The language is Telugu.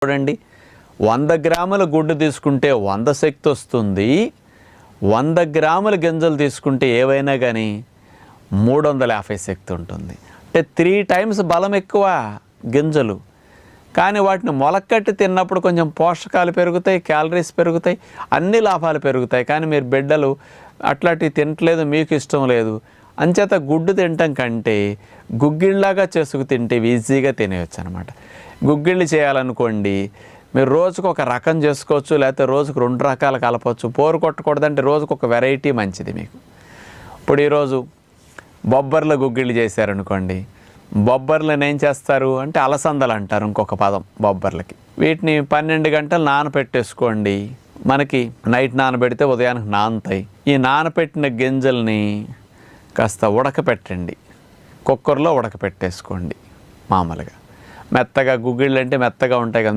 చూడండి, 100 గ్రాముల గుడ్డు తీసుకుంటే 100 శక్తి వస్తుంది. 100 గ్రాముల గింజలు తీసుకుంటే ఏవైనా కానీ 350 శక్తి ఉంటుంది. అంటే 3 టైమ్స్ బలం ఎక్కువ గింజలు. కానీ వాటిని మొలకట్టి తిన్నప్పుడు కొంచెం పోషకాలు పెరుగుతాయి, క్యాలరీస్ పెరుగుతాయి, అన్ని లాభాలు పెరుగుతాయి. కానీ మీరు బిడ్డలు అట్లాంటివి తినట్లేదు, మీకు ఇష్టం లేదు. అంచేత గుడ్డు తినటం కంటే గుగ్గిళ్ళలాగా చేసుకు తింటే ఈజీగా తినేయచ్చు అనమాట. గుగ్గిళ్ళు చేయాలనుకోండి, మీరు రోజుకు ఒక రకం చేసుకోవచ్చు, లేకపోతే రోజుకు 2 రకాలు కలపచ్చు. పోరు కొట్టకూడదంటే రోజుకు ఒక వెరైటీ మంచిది మీకు. ఇప్పుడు ఈరోజు బొబ్బర్ల గుగ్గిళ్ళు చేశారనుకోండి, బొబ్బర్లను ఏం చేస్తారు అంటే అలసందలు అంటారు ఇంకొక పదం బొబ్బర్లకి. వీటిని 12 గంటలు నానపెట్టేసుకోండి. మనకి నైట్ నానబెడితే ఉదయానికి నానుతాయి. ఈ నానపెట్టిన గింజల్ని కాస్త ఉడకపెట్టండి, కుక్కర్లో ఉడకపెట్టేసుకోండి. మామూలుగా మెత్తగా గుగ్గిళ్ళు అంటే మెత్తగా ఉంటాయి కదా,